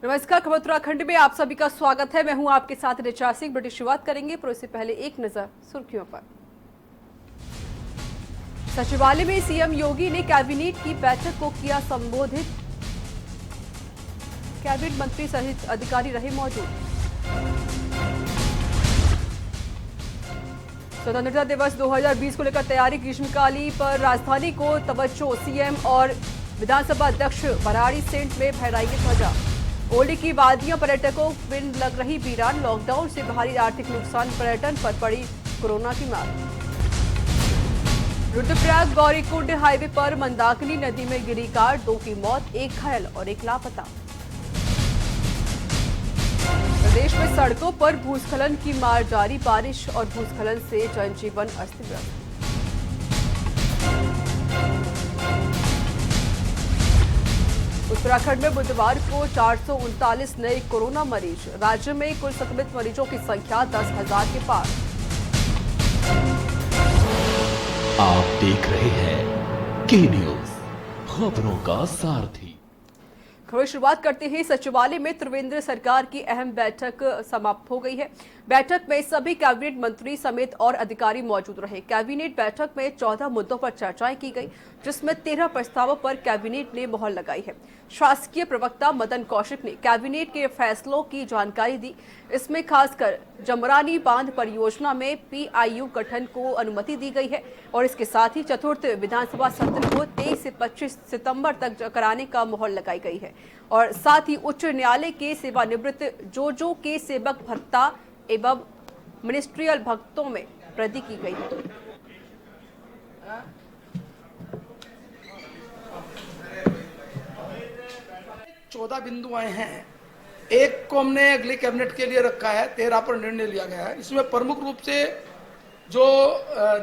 नमस्कार, खबर उत्तराखंड में आप सभी का स्वागत है। मैं हूं आपके साथ ऋचा सिंह। ब्रिटिश शुरुआत करेंगे पर उससे पहले एक नजर सुर्खियों पर। सचिवालय में सीएम योगी ने कैबिनेट की बैठक को किया संबोधित। कैबिनेट मंत्री सहित अधिकारी रहे मौजूद। स्वतंत्रता दिवस 2020 को लेकर तैयारी। ग्रीष्मकालीन पर राजधानी को तवज्जो। सीएम और विधानसभा अध्यक्ष भराड़ी सेंट में फहराएंगे ध्वजा। ओली की वादियां पर्यटकों में लग रही वीरान। लॉकडाउन से भारी आर्थिक नुकसान, पर्यटन पर पड़ी कोरोना की मार। रुद्रप्रयाग गौरीकुंड हाईवे पर मंदाकिनी नदी में गिरी कार, 2 की मौत, 1 घायल और 1 लापता। प्रदेश में सड़कों पर भूस्खलन की मार जारी। बारिश और भूस्खलन से जनजीवन अस्त व्यस्त। उत्तराखंड में बुधवार को 439 नए कोरोना मरीज। राज्य में कुल संक्रमित मरीजों की संख्या 10,000 के पार। आप देख रहे हैं के न्यूज, खबरों का सारथी। खबर शुरुआत करते हैं। सचिवालय में त्रिवेंद्र सरकार की अहम बैठक समाप्त हो गई है। बैठक में सभी कैबिनेट मंत्री समेत और अधिकारी मौजूद रहे। कैबिनेट बैठक में 14 मुद्दों पर चर्चाएं की गई, जिसमें 13 प्रस्तावों पर कैबिनेट ने मोहर लगाई है। शासकीय प्रवक्ता मदन कौशिक ने कैबिनेट के फैसलों की जानकारी दी। इसमें खासकर जमरानी बांध परियोजना में पीआईयू गठन को अनुमति दी गई है और इसके साथ ही चतुर्थ विधानसभा सत्र को 23 से 25 सितंबर तक कराने का मोहर लगाई गई है और साथ ही उच्च न्यायालय के सेवानिवृत्त जो के सेवक भत्ता एवं मिनिस्ट्रियल भत्तों में वृद्धि की गई है। 14 बिंदु आए हैं। एक को हमने अगले कैबिनेट के लिए रखा है, 13 पर निर्णय लिया गया है। इसमें प्रमुख रूप से जो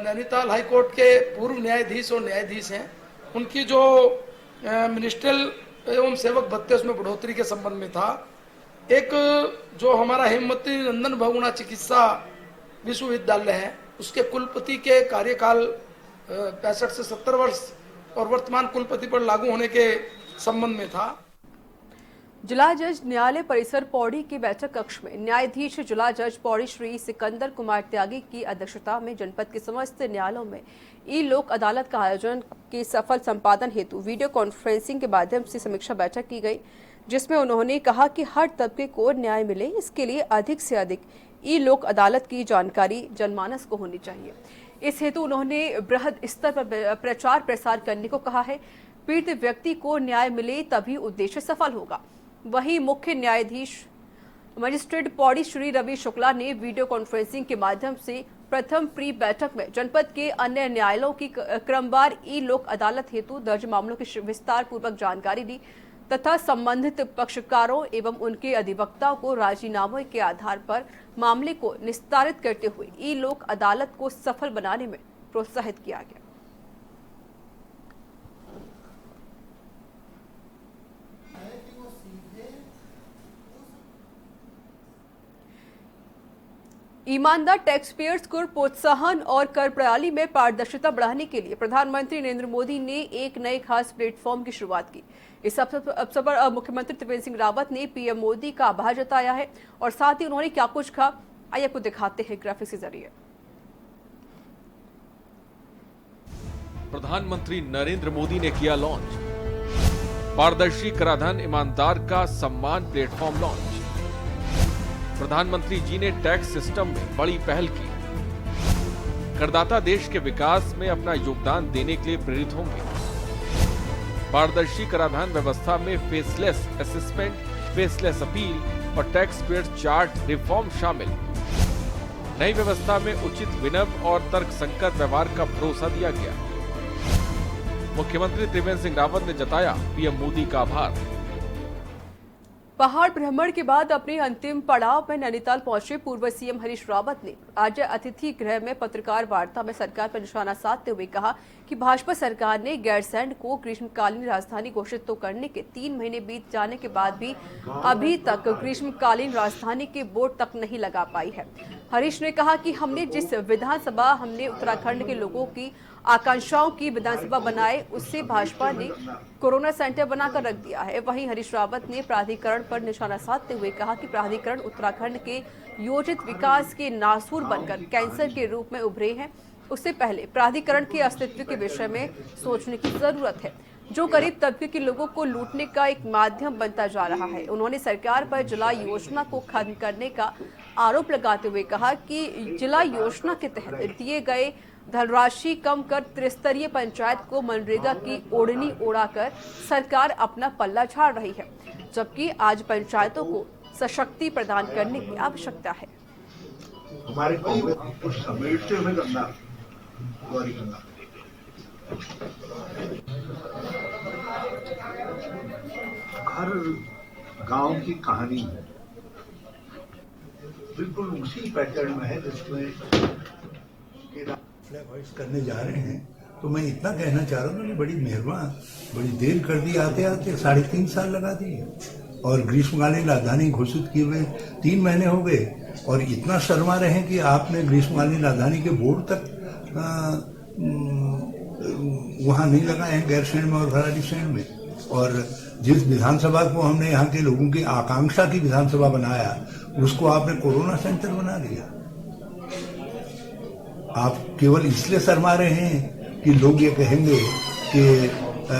नैनीताल हाईकोर्ट के पूर्व न्यायाधीश और न्यायाधीश हैं, उनकी जो मिनिस्ट्रियल एवं सेवक भत्ते उसमें बढ़ोतरी के संबंध में था। एक जो हमारा हेमवती नंदन बहुगुणा चिकित्सा विश्वविद्यालय है, उसके कुलपति के कार्यकाल 65 से 70 वर्ष और वर्तमान कुलपति पर लागू होने के संबंध में था। जिला जज न्यायालय परिसर पौड़ी के बैठक कक्ष में न्यायाधीश जिला जज पौड़ी श्री सिकंदर कुमार त्यागी की अध्यक्षता में जनपद के समस्त न्यायालयों में ई लोक अदालत का आयोजन के सफल संपादन हेतु वीडियो कॉन्फ्रेंसिंग के माध्यम से समीक्षा बैठक की गई, जिसमें उन्होंने कहा कि हर तबके को न्याय मिले, इसके लिए अधिक से अधिक ई लोक अदालत की जानकारी जनमानस को होनी चाहिए। इस हेतु उन्होंने बृहद स्तर पर प्रचार प्रसार करने को कहा है। पीड़ित व्यक्ति को न्याय मिले तभी उद्देश्य सफल होगा। वहीं मुख्य न्यायाधीश मजिस्ट्रेट पौड़ी श्री रवि शुक्ला ने वीडियो कॉन्फ्रेंसिंग के माध्यम से प्रथम प्री बैठक में जनपद के अन्य न्यायालयों की क्रमवार ई लोक अदालत हेतु दर्ज मामलों की विस्तार पूर्वक जानकारी दी तथा संबंधित पक्षकारों एवं उनके अधिवक्ताओं को राजीनामे के आधार पर मामले को निस्तारित करते हुए ई लोक अदालत को सफल बनाने में प्रोत्साहित किया गया। ईमानदार टैक्स पेयर्स को प्रोत्साहन और कर प्रणाली में पारदर्शिता बढ़ाने के लिए प्रधानमंत्री नरेंद्र मोदी ने एक नए खास प्लेटफॉर्म की शुरुआत की। इस अवसर पर मुख्यमंत्री त्रिवेंद्र सिंह रावत ने पीएम मोदी का आभार जताया है और साथ ही उन्होंने क्या कुछ कहा, आइए आपको दिखाते हैं ग्राफिक्स के जरिए। प्रधानमंत्री नरेंद्र मोदी ने किया लॉन्च पारदर्शी कराधान ईमानदार का सम्मान प्लेटफॉर्म लॉन्च। प्रधानमंत्री जी ने टैक्स सिस्टम में बड़ी पहल की। करदाता देश के विकास में अपना योगदान देने के लिए प्रेरित होंगे। पारदर्शी कराधान व्यवस्था में फेसलेस असेसमेंट, फेसलेस अपील और टैक्स पेयर चार्ट रिफॉर्म शामिल। नई व्यवस्था में उचित विनम्र और तर्कसंगत व्यवहार का भरोसा दिया गया। मुख्यमंत्री त्रिवेंद्र सिंह रावत ने जताया पीएम मोदी का आभार। पहाड़ भ्रमण के बाद अपने अंतिम पड़ाव में नैनीताल पहुंचे पूर्व सीएम हरीश रावत ने आज अतिथि गृह में पत्रकार वार्ता में सरकार पर निशाना साधते हुए कहा कि भाजपा सरकार ने गैरसैंण को ग्रीष्मकालीन राजधानी घोषित तो करने के 3 महीने बीत जाने के बाद भी अभी तक ग्रीष्मकालीन राजधानी के बोर्ड तक नहीं लगा पाई है। हरीश ने कहा कि हमने जिस विधानसभा हमने उत्तराखंड के लोगों की आकांक्षाओं की विधानसभा बनाए, उससे भाजपा ने कोरोना सेंटर बनाकर रख दिया है। वहीं हरीश रावत ने प्राधिकरण पर निशाना साधते हुए कहा कि प्राधिकरण उत्तराखंड के योजित विकास के नासूर बनकर कैंसर के रूप में उभरे हैं। उससे पहले प्राधिकरण के अस्तित्व के विषय में सोचने की जरूरत है, जो गरीब तबके के लोगों को लूटने का एक माध्यम बनता जा रहा है। उन्होंने सरकार पर जिला योजना को खत्म करने का आरोप लगाते हुए कहा कि जिला योजना के तहत दिए गए धनराशि कम कर त्रिस्तरीय पंचायत को मनरेगा की ओढ़नी ओढ़ाकर सरकार अपना पल्ला झाड़ रही है, जबकि आज पंचायतों को सशक्ति प्रदान करने की आवश्यकता है। हमारे कांग्रेस को समेटते हुए करना हर गांव की कहानी है, बिल्कुल उसी पैटर्न में है जिसमें फ्लैग होइस्ट करने जा रहे हैं। तो मैं इतना कहना चाह रहा हूँ कि बड़ी मेहरबान, बड़ी देर कर दी, आते आते 3.5 साल लगा दिए और ग्रीष्मकालीन राजधानी घोषित किए हुए 3 महीने हो गए और इतना शर्मा रहे हैं कि आपने ग्रीष्मकालीन राजधानी के बोर्ड तक वहां नहीं लगाए हैं, गैरसैंण में और भराड़ीसैंण में। और जिस विधानसभा को हमने यहाँ के लोगों की आकांक्षा की विधानसभा बनाया, उसको आपने कोरोना सेंटर बना दिया। आप केवल इसलिए शर्मा रहे हैं कि लोग ये कहेंगे कि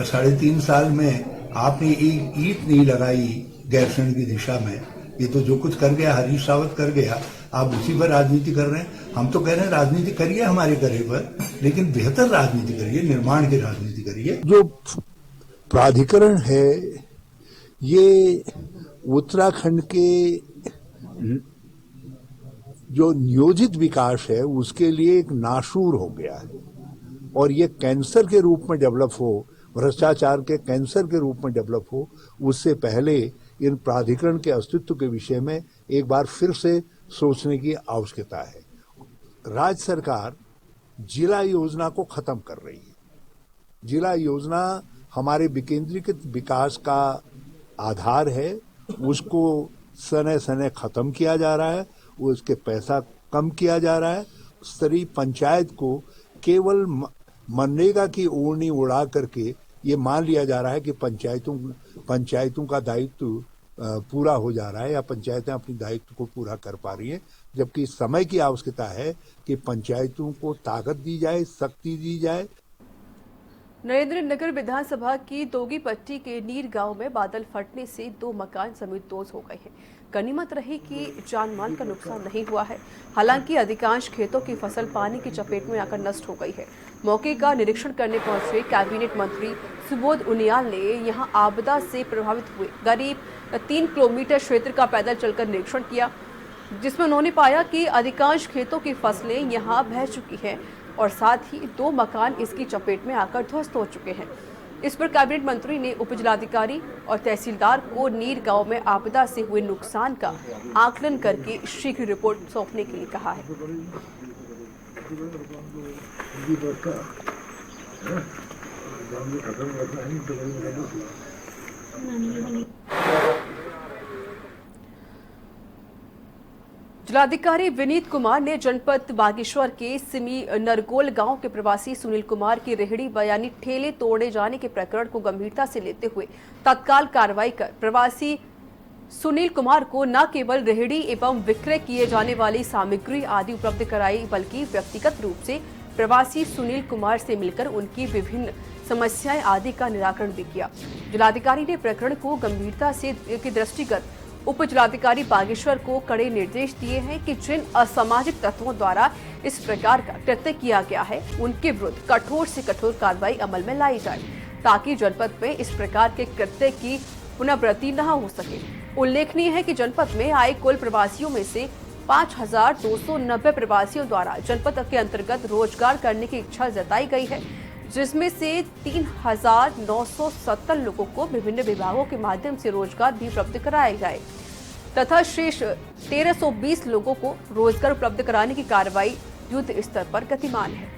3.5 साल में आपने एक ईंट नहीं लगाई गैरसैंण की दिशा में। ये तो जो कुछ कर गया हरीश रावत कर गया, आप उसी पर राजनीति कर रहे हैं। हम तो कह रहे हैं राजनीति करिए हमारे करे पर, लेकिन बेहतर राजनीति करिए, निर्माण की राजनीति करिए। जो प्राधिकरण है ये उत्तराखंड के जो नियोजित विकास है उसके लिए एक नासूर हो गया है और ये कैंसर के रूप में डेवलप हो, भ्रष्टाचार के कैंसर के रूप में डेवलप हो, उससे पहले इन प्राधिकरण के अस्तित्व के विषय में एक बार फिर से सोचने की आवश्यकता है। राज्य सरकार जिला योजना को खत्म कर रही है। जिला योजना हमारे विकेंद्रीकृत विकास का आधार है, उसको सने सने खत्म किया जा रहा है, उसके पैसा कम किया जा रहा है। स्तरीय पंचायत को केवल मनरेगा की ओढ़नी उड़ा करके ये मान लिया जा रहा है कि पंचायतों का दायित्व पूरा हो जा रहा है या पंचायतें अपनी दायित्व को पूरा कर पा रही हैं, जबकि समय की आवश्यकता है कि पंचायतों को ताकत दी जाए, शक्ति दी जाए। नरेंद्र नगर विधानसभा की दोगी पट्टी के नीर गांव में बादल फटने से 2 मकान समेत 2 हो गए हैं। गनीमत रही कि जान माल का नुकसान नहीं हुआ है। हालांकि अधिकांश खेतों की फसल पानी की चपेट में आकर नष्ट हो गई है। मौके का निरीक्षण करने पहुंचे कैबिनेट मंत्री सुबोध उनियाल ने यहां आपदा से प्रभावित हुए करीब 3 किलोमीटर क्षेत्र का पैदल चलकर निरीक्षण किया, जिसमें उन्होंने पाया कि अधिकांश खेतों की फसलें यहां बह चुकी हैं और साथ ही 2 मकान इसकी चपेट में आकर ध्वस्त हो चुके हैं। इस पर कैबिनेट मंत्री ने उप जिलाधिकारी और तहसीलदार को नीर गांव में आपदा से हुए नुकसान का आकलन करके शीघ्र रिपोर्ट सौंपने के लिए कहा है। जिलाधिकारी विनीत कुमार ने जनपद बागेश्वर के सिमी नरगोल गांव के प्रवासी सुनील कुमार की रेहड़ी यानी ठेले तोड़े जाने के प्रकरण को गंभीरता से लेते हुए तत्काल कार्रवाई कर प्रवासी सुनील कुमार को न केवल रेहड़ी एवं विक्रय किए जाने वाली सामग्री आदि उपलब्ध कराई, बल्कि व्यक्तिगत रूप से प्रवासी सुनील कुमार से मिलकर उनकी विभिन्न समस्याएं आदि का निराकरण भी किया। जिलाधिकारी ने प्रकरण को गंभीरता से के दृष्टिगत उप जिलाधिकारी बागेश्वर को कड़े निर्देश दिए हैं कि जिन असामाजिक तत्वों द्वारा इस प्रकार का कृत्य किया गया है, उनके विरुद्ध कठोर से कठोर कार्रवाई अमल में लाई जाए, ताकि जनपद में इस प्रकार के कृत्य की पुनरावृत्ति न हो सके। उल्लेखनीय है कि जनपद में आए कुल प्रवासियों में से 5,290 प्रवासियों द्वारा जनपद के अंतर्गत रोजगार करने की इच्छा जताई गई है, जिसमें से 3,970 लोगों को विभिन्न विभागों के माध्यम से रोजगार भी उपलब्ध कराया जाए तथा शेष 1,320 लोगों को रोजगार उपलब्ध कराने की कार्रवाई युद्ध स्तर पर गतिमान है।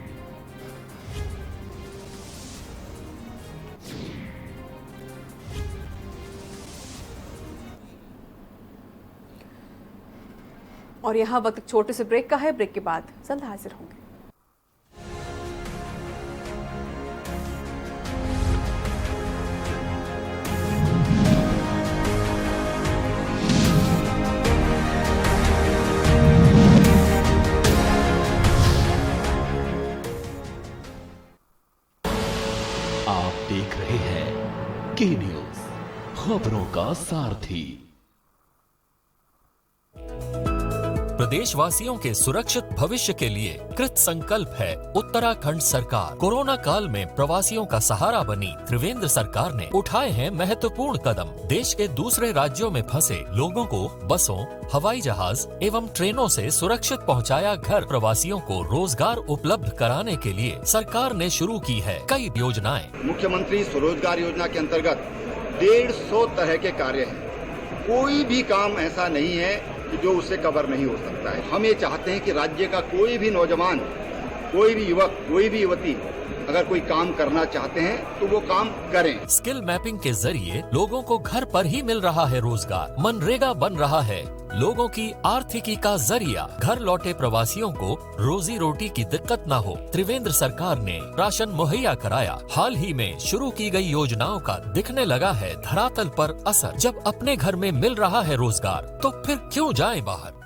और यहाँ वक्त एक छोटे से ब्रेक का है। ब्रेक के बाद जल्द हाजिर होंगे। आप देख रहे हैं के न्यूज, खबरों का सारथी। प्रदेशवासियों के सुरक्षित भविष्य के लिए कृत संकल्प है उत्तराखंड सरकार। कोरोना काल में प्रवासियों का सहारा बनी त्रिवेंद्र सरकार ने उठाए हैं महत्वपूर्ण कदम। देश के दूसरे राज्यों में फंसे लोगों को बसों, हवाई जहाज एवं ट्रेनों से सुरक्षित पहुंचाया घर। प्रवासियों को रोजगार उपलब्ध कराने के लिए सरकार ने शुरू की है कई योजनाएं। मुख्यमंत्री स्वरोजगार योजना के अंतर्गत 150 तरह के कार्य हैं। कोई भी काम ऐसा नहीं है कि जो उससे कवर नहीं हो सकता है। हम ये चाहते हैं कि राज्य का कोई भी नौजवान, कोई भी युवक, कोई भी युवती अगर कोई काम करना चाहते हैं तो वो काम करें। स्किल मैपिंग के जरिए लोगों को घर पर ही मिल रहा है रोजगार। मनरेगा बन रहा है लोगों की आर्थिकी का जरिया। घर लौटे प्रवासियों को रोजी रोटी की दिक्कत न हो, त्रिवेंद्र सरकार ने राशन मुहैया कराया। हाल ही में शुरू की गई योजनाओं का दिखने लगा है धरातल पर असर। जब अपने घर में मिल रहा है रोजगार तो फिर क्यों जाएं बाहर।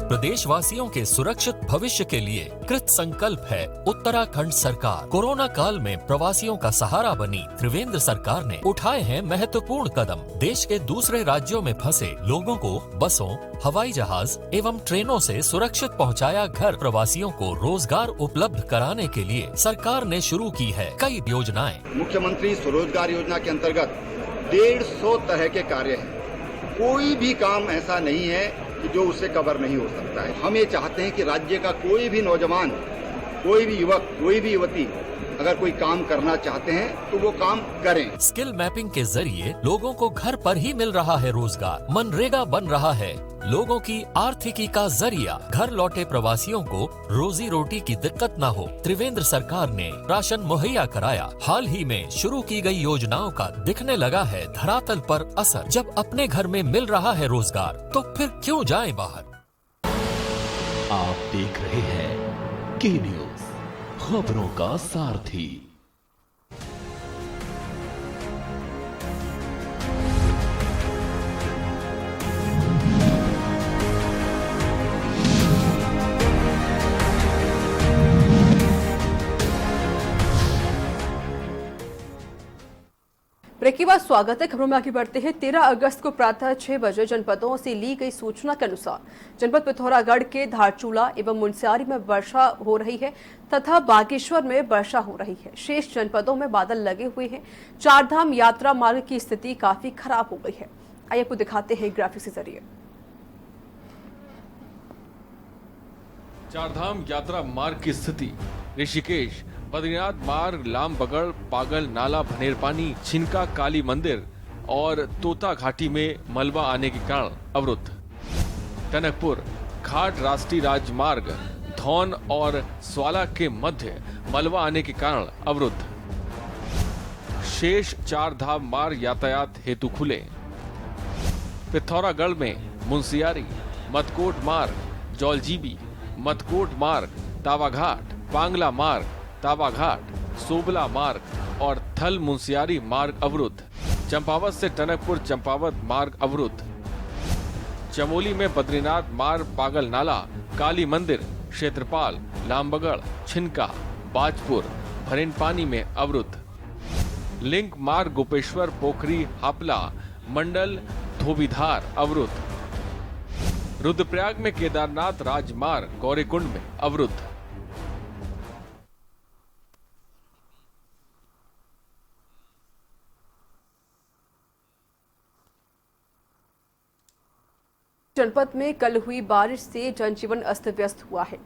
प्रदेशवासियों के सुरक्षित भविष्य के लिए कृत संकल्प है उत्तराखंड सरकार। कोरोना काल में प्रवासियों का सहारा बनी त्रिवेंद्र सरकार ने उठाए हैं महत्वपूर्ण कदम। देश के दूसरे राज्यों में फंसे लोगों को बसों, हवाई जहाज एवं ट्रेनों से सुरक्षित पहुंचाया घर। प्रवासियों को रोजगार उपलब्ध कराने के लिए सरकार ने शुरू की है कई योजनाएं। मुख्यमंत्री स्वरोजगार योजना के अंतर्गत 150 तरह के कार्य हैं। कोई भी काम ऐसा नहीं है कि जो उससे कवर नहीं हो सकता है। हम ये चाहते हैं कि राज्य का कोई भी नौजवान, कोई भी युवक, कोई भी युवती अगर कोई काम करना चाहते हैं तो वो काम करें। स्किल मैपिंग के जरिए लोगों को घर पर ही मिल रहा है रोजगार। मनरेगा बन रहा है लोगों की आर्थिकी का जरिया। घर लौटे प्रवासियों को रोजी रोटी की दिक्कत न हो, त्रिवेंद्र सरकार ने राशन मुहैया कराया। हाल ही में शुरू की गई योजनाओं का दिखने लगा है धरातल पर असर। जब अपने घर में मिल रहा है रोजगार तो फिर क्यों जाएं बाहर। आप देख रहे हैं के न्यूज, खबरों का सारथी। ब्रेक के बाद स्वागत है। खबरों में आगे बढ़ते हैं। 13 अगस्त को प्रातः 6 बजे जनपदों से ली गई सूचना के अनुसार जनपद पिथौरागढ़ के धारचूला एवं मुनस्यारी में वर्षा हो रही है तथा बागेश्वर में वर्षा हो रही है। शेष जनपदों में बादल लगे हुए हैं। चारधाम यात्रा मार्ग की स्थिति काफी खराब हो गई है। आइए आपको दिखाते हैं ग्राफिक्स के जरिए। चारधाम यात्रा मार्ग की स्थिति ऋषिकेश, बद्रीनाथ मार्ग, लामबगड़, पागल नाला, भनेरपानी, छिनका, काली मंदिर और तोता घाटी में मलबा आने के कारण अवरुद्ध। टनकपुर घाट राष्ट्रीय राजमार्ग धौन और स्वाला के मध्य मलबा आने के कारण अवरुद्ध। शेष चार धाम मार्ग यातायात हेतु खुले। पिथौरागढ़ में मुनस्यारी, मतकोट मार्ग, जौलजीबी, मतकोट मार्ग, तावाघाट, पांगला मार्ग, तावाघाट, सोबला मार्ग और थल मुनस्यारी मार्ग अवरुद्ध। चंपावत से टनकपुर चंपावत मार्ग अवरुद्ध। चमोली में बद्रीनाथ मार्ग, पागल नाला, काली मंदिर, क्षेत्रपाल, लामबगड़, छिनका, बाजपुर, भरेनपानी में अवरुद्ध। लिंक मार्ग गोपेश्वर, पोखरी, हापला, मंडल, धोबीधार अवरुद्ध। रुद्रप्रयाग में केदारनाथ राजमार्ग, गौरीकुंड में अवरुद्ध। जनपद में कल हुई बारिश से जनजीवन अस्त व्यस्त हुआ है।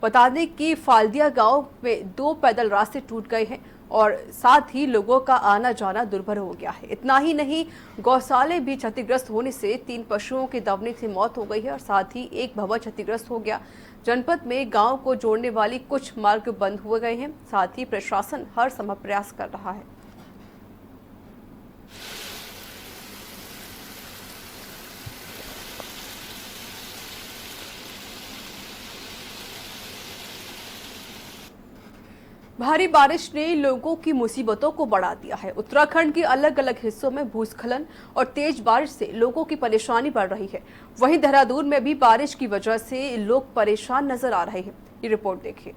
बता दें कि फाल्दिया गांव में 2 पैदल रास्ते टूट गए हैं और साथ ही लोगों का आना जाना दुर्भर हो गया है। इतना ही नहीं, गौशाले भी क्षतिग्रस्त होने से 3 पशुओं की दबने से मौत हो गई है और साथ ही एक भवन क्षतिग्रस्त हो गया। जनपद में गांव को जोड़ने वाली कुछ मार्ग बंद हो गए हैं। साथ ही प्रशासन हर संभव प्रयास कर रहा है। भारी बारिश ने लोगों की मुसीबतों को बढ़ा दिया है। उत्तराखंड के अलग अलग हिस्सों में भूस्खलन और तेज बारिश से लोगों की परेशानी बढ़ रही है। वहीं देहरादून में भी बारिश की वजह से लोग परेशान नजर आ रहे हैं। ये रिपोर्ट देखिए।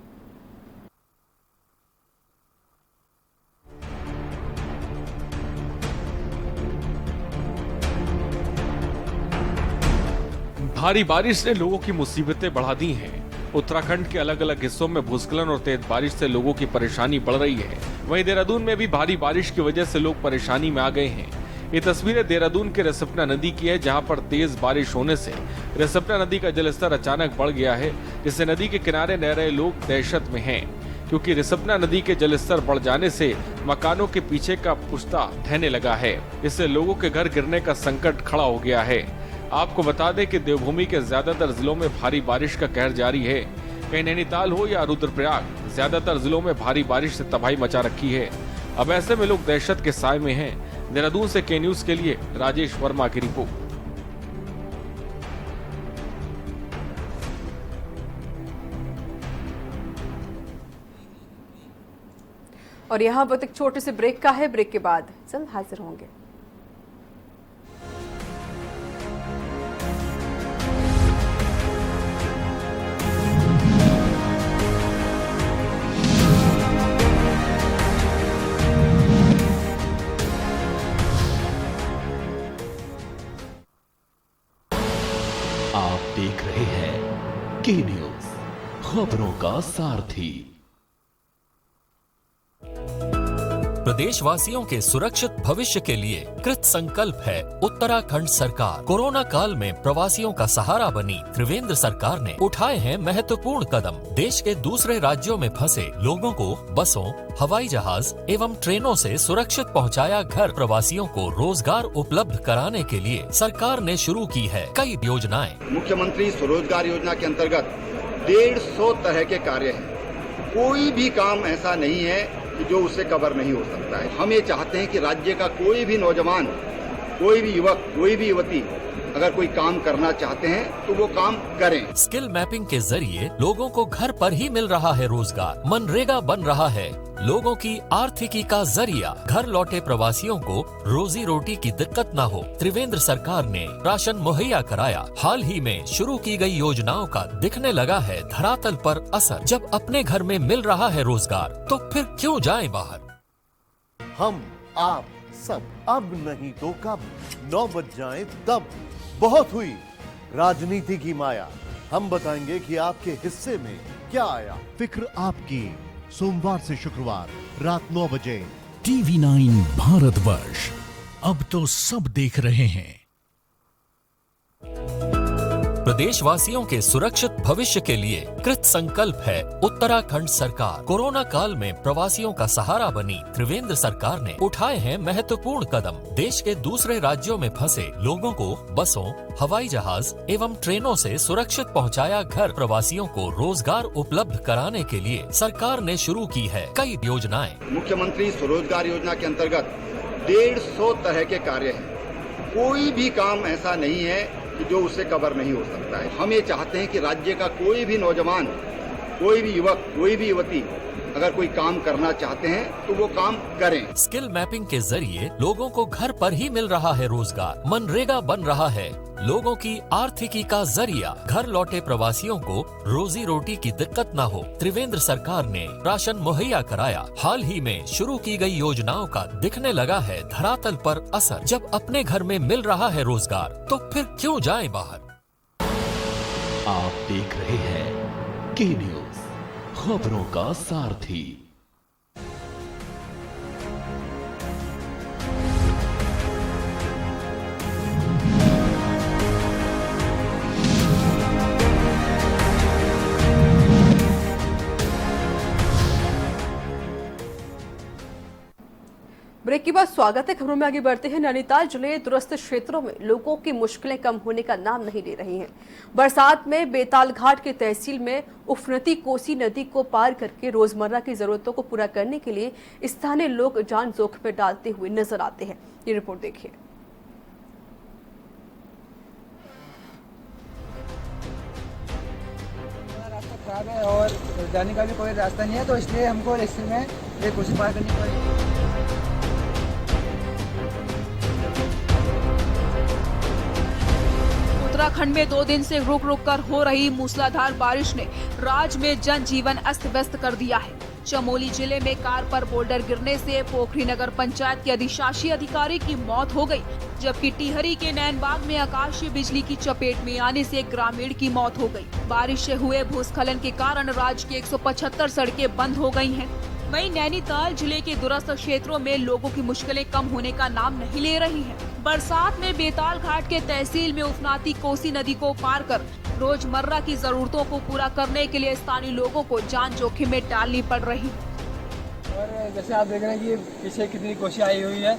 भारी बारिश ने लोगों की मुसीबतें बढ़ा दी हैं। उत्तराखंड के अलग अलग हिस्सों में भूस्खलन और तेज बारिश से लोगों की परेशानी बढ़ रही है। वहीं देहरादून में भी भारी बारिश की वजह से लोग परेशानी में आ गए हैं। ये तस्वीरें देहरादून के रिसपना नदी की है, जहां पर तेज बारिश होने से रिसपना नदी का जलस्तर अचानक बढ़ गया है, जिससे नदी के किनारे रह रहे लोग दहशत में हैं, क्योंकि रिसपना नदी के जलस्तर बढ़ जाने से मकानों के पीछे का पुश्ता ढहने लगा है। इससे लोगों के घर गिरने का संकट खड़ा हो गया है। आपको बता दें कि देवभूमि के ज्यादातर जिलों में भारी बारिश का कहर जारी है। कहीं नैनीताल हो या रुद्रप्रयाग, ज्यादातर जिलों में भारी बारिश से तबाही मचा रखी है। अब ऐसे में लोग दहशत के साए में हैं। देहरादून से के न्यूज के लिए राजेश वर्मा की रिपोर्ट। और यहाँ पर एक छोटे से ब्रेक का है। ब्रेक के बाद जल्द हाजिर होंगे। आप देख रहे हैं के न्यूज, खबरों का सारथी। प्रदेशवासियों के सुरक्षित भविष्य के लिए कृत संकल्प है उत्तराखंड सरकार। कोरोना काल में प्रवासियों का सहारा बनी त्रिवेंद्र सरकार ने उठाए हैं महत्वपूर्ण कदम। देश के दूसरे राज्यों में फंसे लोगों को बसों, हवाई जहाज एवं ट्रेनों से सुरक्षित पहुंचाया घर। प्रवासियों को रोजगार उपलब्ध कराने के लिए सरकार ने शुरू की है कई योजनाएं। मुख्यमंत्री स्वरोजगार योजना के अंतर्गत 150 तरह के कार्य हैं। कोई भी काम ऐसा नहीं है कि जो उससे कवर नहीं हो सकता है। हम ये चाहते हैं कि राज्य का कोई भी नौजवान, कोई भी युवक, कोई भी युवती अगर कोई काम करना चाहते हैं तो वो काम करें। स्किल मैपिंग के जरिए लोगों को घर पर ही मिल रहा है रोजगार। मनरेगा बन रहा है लोगों की आर्थिकी का जरिया। घर लौटे प्रवासियों को रोजी रोटी की दिक्कत न हो, त्रिवेंद्र सरकार ने राशन मुहैया कराया। हाल ही में शुरू की गई योजनाओं का दिखने लगा है धरातल पर असर। जब अपने घर में मिल रहा है रोजगार तो फिर क्यों जाएं बाहर। हम, आप सब अब नहीं तो कब, 9 बज जाए तब। बहुत हुई राजनीति की माया। हम बताएंगे कि आपके हिस्से में क्या आया। फिक्र आपकी, सोमवार से शुक्रवार रात 9 बजे। टीवी 9 भारतवर्ष, अब तो सब देख रहे हैं। प्रदेशवासियों के सुरक्षित भविष्य के लिए कृत संकल्प है उत्तराखंड सरकार। कोरोना काल में प्रवासियों का सहारा बनी त्रिवेंद्र सरकार ने उठाए हैं महत्वपूर्ण कदम। देश के दूसरे राज्यों में फंसे लोगों को बसों, हवाई जहाज एवं ट्रेनों से सुरक्षित पहुंचाया घर। प्रवासियों को रोजगार उपलब्ध कराने के लिए सरकार ने शुरू की है कई योजनाएं। मुख्यमंत्री स्वरोजगार योजना के अंतर्गत 150 तरह के कार्य हैं। कोई भी काम ऐसा नहीं है कि जो उससे कवर नहीं हो सकता है। हम ये चाहते हैं कि राज्य का कोई भी नौजवान, कोई भी युवक, कोई भी युवती अगर कोई काम करना चाहते हैं तो वो काम करें। स्किल मैपिंग के जरिए लोगों को घर पर ही मिल रहा है रोजगार। मनरेगा बन रहा है लोगों की आर्थिकी का जरिया। घर लौटे प्रवासियों को रोजी रोटी की दिक्कत न हो, त्रिवेंद्र सरकार ने राशन मुहैया कराया। हाल ही में शुरू की गई योजनाओं का दिखने लगा है धरातल पर असर। जब अपने घर में मिल रहा है रोजगार तो फिर क्यों जाएं बाहर। आप देख रहे हैं के न्यूज, खबरों का सारथी। ब्रेक के बाद स्वागत है। खबरों में आगे बढ़ते हैं। नैनीताल जिले दूरस्थ क्षेत्रों में लोगों की मुश्किलें कम होने का नाम नहीं ले रही हैं। बरसात में बेताल घाट की तहसील में उफनती कोसी नदी को पार करके रोजमर्रा की जरूरतों को पूरा करने के लिए स्थानीय लोग जान जोखिम में डालते हुए नजर आते हैं। ये रिपोर्ट देखिए। रास्ता खराब है और जाने का भी कोई रास्ता नहीं है, तो इसलिए हमको रिक्शे में ये कोसी पार करनी पड़ेगी। उत्तराखंड में 2 दिन से रुक रुक कर हो रही मूसलाधार बारिश ने राज्य में जनजीवन अस्त व्यस्त कर दिया है। चमोली जिले में कार पर बोल्डर गिरने से पोखरी नगर पंचायत के अधिशासी अधिकारी की मौत हो गई, जबकि टिहरी के नैनबाग में आकाशीय बिजली की चपेट में आने से ग्रामीण की मौत हो गई। बारिश से हुए भूस्खलन के कारण राज्य की 175 सड़कें बंद हो गई हैं। वहीं नैनीताल जिले के दूरस्थ क्षेत्रों में लोगों की मुश्किलें कम होने का नाम नहीं ले रही हैं। बरसात में बेताल घाट के तहसील में उफनाती कोसी नदी को पार कर रोजमर्रा की जरूरतों को पूरा करने के लिए स्थानीय लोगों को जान जोखिम में डालनी पड़ रही है। और जैसे आप देख रहे हैं कि पीछे कितनी कोसी आई हुई है,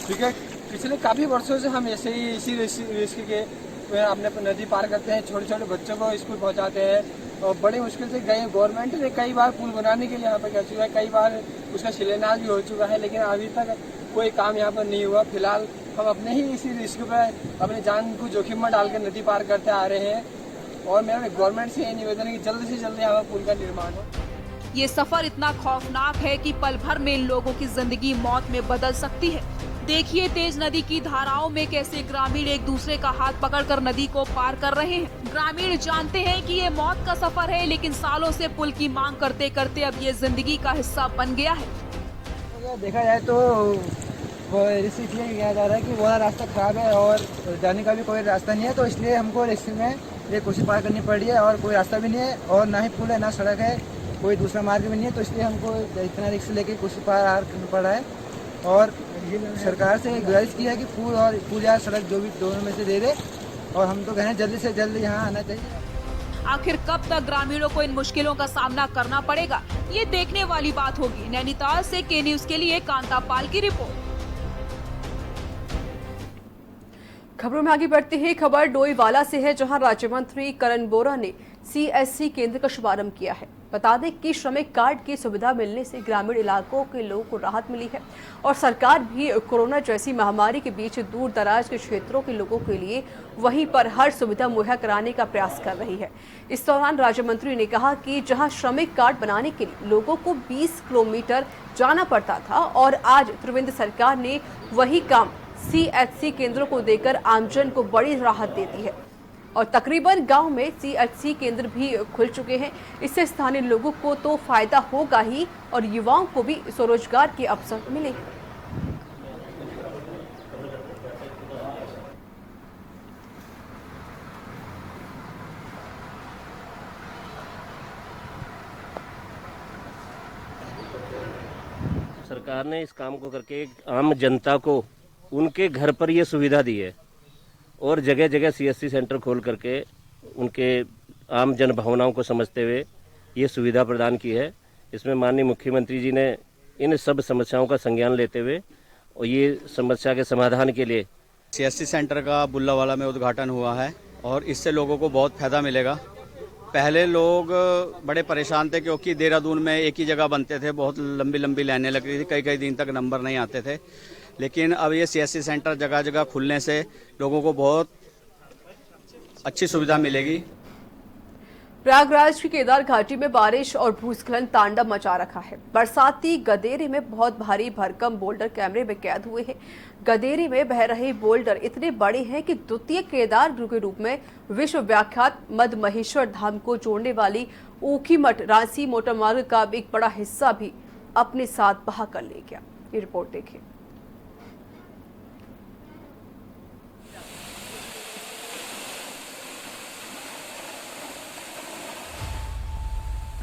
ठीक है। पिछले काफी वर्षों से हम ऐसे ही इसी रिस्क के अपने नदी पार करते हैं, छोटे छोटे बच्चों को स्कूल पहुँचाते हैं और बड़ी मुश्किल से गए। गवर्नमेंट ने कई बार पुल बनाने के लिए यहाँ पर कह चुका है, कई बार उसका शिलान्यास भी हो चुका है, लेकिन अभी तक कोई काम यहाँ पर नहीं हुआ। फिलहाल हम अपने ही इसी रिस्क पर अपनी जान को जोखिम में डालकर नदी पार करते आ रहे हैं और मेरा गवर्नमेंट से ये निवेदन है कि जल्द से जल्द यहाँ पर पुल का निर्माण हो। ये सफर इतना खौफनाक है कि पल भर में इन लोगों की जिंदगी मौत में बदल सकती है। देखिए तेज नदी की धाराओं में कैसे ग्रामीण एक दूसरे का हाथ पकड़कर नदी को पार कर रहे हैं। ग्रामीण जानते हैं कि ये मौत का सफर है, लेकिन सालों से पुल की मांग करते करते अब ये जिंदगी का हिस्सा बन गया है। अगर देखा जाए तो इसलिए कहा जा रहा है कि वो रास्ता खराब है और जाने का भी कोई रास्ता नहीं है, तो इसलिए हमको रिक्शे में ये कोसी पार करनी पड़ रही है और कोई रास्ता भी नहीं है और ना ही पुल है ना सड़क है, कोई दूसरा मार्ग भी नहीं है, तो इसलिए हमको इतना रिक्शा लेके कोसी पार करना पड़ रहा है। और सरकार से गुजारिश की है कि पुल या सड़क जो भी दोनों में से दे दे और हम तो कहें जल्दी से जल्द यहाँ आना चाहिए। आखिर कब तक ग्रामीणों को इन मुश्किलों का सामना करना पड़ेगा, ये देखने वाली बात होगी। नैनीताल से के न्यूज के लिए कांता पाल की रिपोर्ट। खबरों में आगे बढ़ते हैं। खबर डोईवाला से है, जहां राज्य मंत्री करण बोरा ने CSC केंद्र का शुभारंभ किया है। बता दें कि श्रमिक कार्ड की सुविधा मिलने से ग्रामीण इलाकों के लोगों को राहत मिली है और सरकार भी कोरोना जैसी महामारी के बीच दूर दराज के क्षेत्रों के लोगों के लिए वहीं पर हर सुविधा मुहैया कराने का प्रयास कर रही है। इस दौरान राज्य मंत्री ने कहा कि जहां श्रमिक कार्ड बनाने के लिए लोगों को 20 किलोमीटर जाना पड़ता था और आज त्रिवेंद्र सरकार ने वही काम CSC केंद्रों को देकर आमजन को बड़ी राहत देती है और तकरीबन गांव में CSC केंद्र भी खुल चुके हैं। इससे स्थानीय लोगों को तो फायदा होगा ही और युवाओं को भी स्वरोजगार के अवसर मिलेंगे। सरकार ने इस काम को करके आम जनता को उनके घर पर ये सुविधा दी है और जगह जगह CSC सेंटर खोल करके उनके आम जन भावनाओं को समझते हुए ये सुविधा प्रदान की है। इसमें माननीय मुख्यमंत्री जी ने इन सब समस्याओं का संज्ञान लेते हुए और ये समस्या के समाधान के लिए CSC सेंटर का बुल्लावाला में उद्घाटन हुआ है और इससे लोगों को बहुत फायदा मिलेगा। पहले लोग बड़े परेशान थे क्योंकि देहरादून में एक ही जगह बनते थे, बहुत लंबी लंबी लाइनें लग रही थी, कई कई दिन तक नंबर नहीं आते थे। लेकिन अब ये CSC सेंटर जगह जगह खुलने से लोगों को बहुत अच्छी सुविधा मिलेगी। प्रयागराज की केदार घाटी में बारिश और भूस्खलन तांडव मचा रखा है। बरसाती गदेरे में बहुत भारी भरकम बोल्डर कैमरे में कैद हुए हैं। गदेरे में बह रहे बोल्डर इतने बड़े हैं कि द्वितीय केदार के रूप में विश्व विख्यात मद महेश्वर धाम को जोड़ने वाली ऊखीमठ रांची मोटरमार्ग का एक बड़ा हिस्सा भी अपने साथ बहा कर ले गया। ये रिपोर्ट देखिए।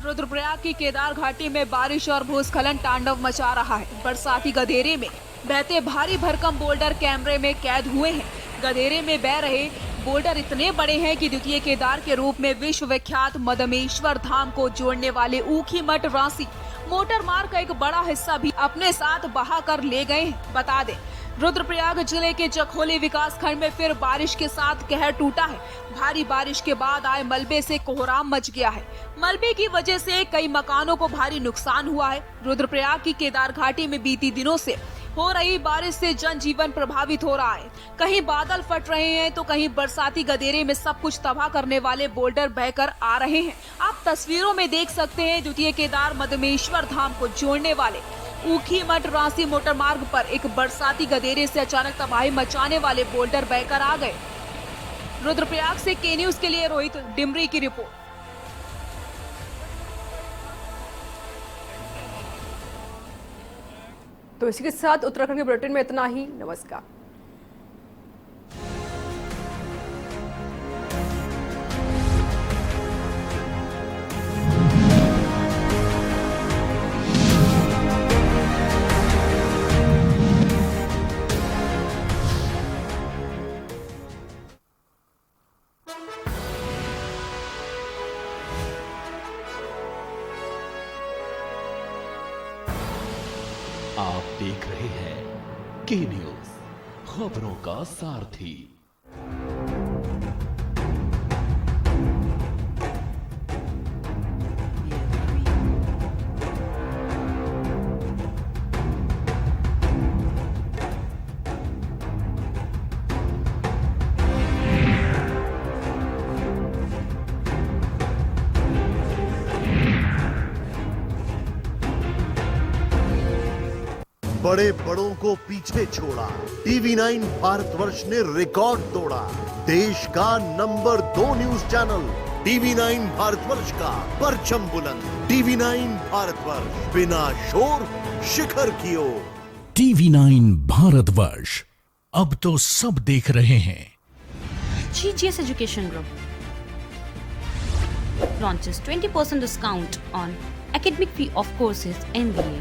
रुद्रप्रयाग की केदार घाटी में बारिश और भूस्खलन तांडव मचा रहा है। बरसाती गदेरे में बहते भारी भरकम बोल्डर कैमरे में कैद हुए हैं। गदेरे में बह रहे बोल्डर इतने बड़े हैं कि द्वितीय केदार के रूप में विश्व विख्यात मदमेश्वर धाम को जोड़ने वाले ऊखीमठ रांची मोटर मार्ग का एक बड़ा हिस्सा भी अपने साथ बहा कर ले गए हैं। बता दें, रुद्रप्रयाग जिले के जखोली विकास खंड में फिर बारिश के साथ कहर टूटा है। भारी बारिश के बाद आए मलबे से कोहराम मच गया है। मलबे की वजह से कई मकानों को भारी नुकसान हुआ है। रुद्रप्रयाग की केदार घाटी में बीती दिनों से हो रही बारिश से जनजीवन प्रभावित हो रहा है। कहीं बादल फट रहे हैं तो कहीं बरसाती गदेरे में सब कुछ तबाह करने वाले बोल्डर बहकर आ रहे हैं। आप तस्वीरों में देख सकते हैं, द्वितीय केदार मधुमेश्वर धाम को जोड़ने वाले ऊखी मठ रांसी मोटर मार्ग पर एक बरसाती गदेरे से अचानक तबाही मचाने वाले बोल्डर बहकर आ गए। रुद्रप्रयाग से के न्यूज के लिए रोहित डिमरी की रिपोर्ट। तो इसी के साथ उत्तराखंड के बुलेटिन में इतना ही। नमस्कार। आप देख रहे हैं के न्यूज, खबरों का सारथी। बड़े बड़ों को पीछे छोड़ा, TV9 भारतवर्ष ने रिकॉर्ड तोड़ा। देश का number 2 news channel TV9 Bharatvarsh का परचम बुलंद। TV9 भारतवर्ष, बिना शोर शिखर की ओर। TV9 भारतवर्ष, अब तो सब देख रहे हैं। GGS Education Group launches 20% discount on academic fee of courses MBA,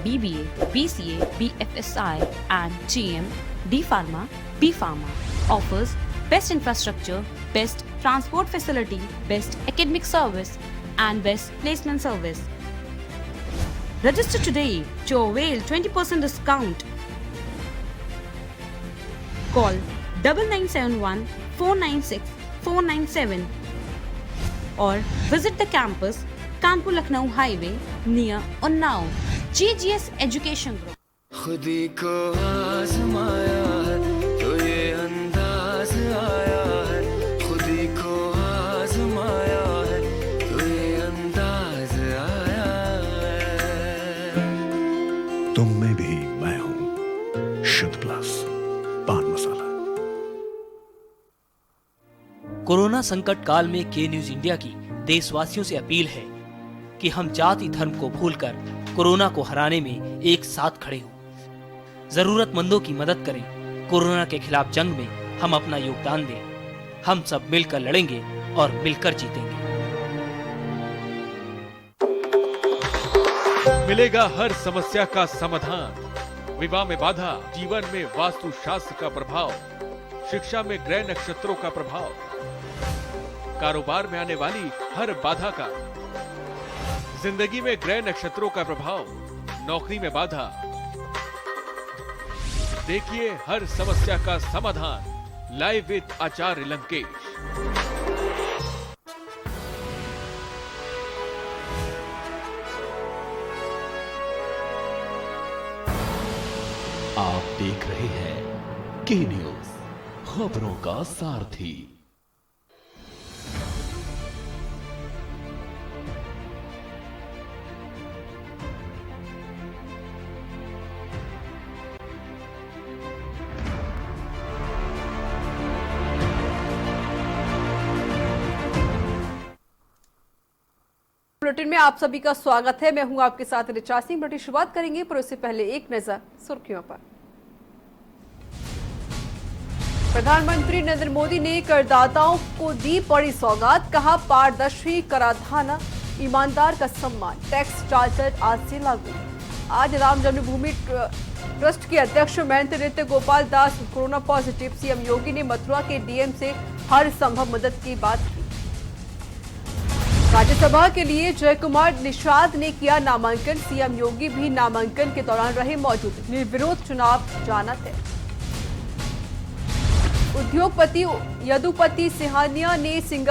BBA, BCA, BFSI and GM, D Pharma, B Pharma. Offers best infrastructure, best transport facility, best academic service and best placement service. Register today to avail 20% discount. Call 9971 496 497 or visit the campus Kanpur Lucknow highway near Unnao. GGS Education Group। खुदी को आजमाया है तो ये अंदाज आया है, खुदी को आजमाया है तो ये अंदाज आया है। तुम में भी मैं हूं, शुद्ध प्लस पान मसाला। कोरोना संकट काल में के न्यूज इंडिया की देशवासियों से अपील है कि हम जाति धर्म को भूलकर कोरोना को हराने में एक साथ खड़े हों। जरूरतमंदों की मदद करें। कोरोना के खिलाफ जंग में हम अपना योगदान दें। हम सब मिलकर लड़ेंगे और मिलकर जीतेंगे। मिलेगा हर समस्या का समाधान। विवाह में बाधा, जीवन में वास्तु शास्त्र का प्रभाव, शिक्षा में ग्रह नक्षत्रों का प्रभाव, कारोबार में आने वाली हर बाधा का, जिंदगी में ग्रह नक्षत्रों का प्रभाव, नौकरी में बाधा। देखिए हर समस्या का समाधान लाइव विद आचार्य लंकेश। आप देख रहे हैं के न्यूज, खबरों का सारथी। बुलेटिन में आप सभी का स्वागत है। मैं हूं आपके साथ रिचा सिंह। बुलेटिन शुरुआत करेंगे पर उससे पहले एक नजर सुर्खियों पर। प्रधानमंत्री नरेंद्र मोदी ने करदाताओं को दी बड़ी सौगात, कहा पारदर्शी कराधान ईमानदार का सम्मान, टैक्स चार्टर आज से लागू। आज राम जन्मभूमि ट्रस्ट के अध्यक्ष महंत नृत्य Gopal Das corona positive. CM योगी ने मथुरा के डीएम से हर संभव मदद की बात की। राज्यसभा के लिए जय कुमार निषाद ने किया नामांकन। सीएम योगी भी नामांकन के दौरान रहे मौजूद। निर्विरोध चुनाव जाना तय। उद्योगपति यदुपति सिंहानिया ने सिंगापुर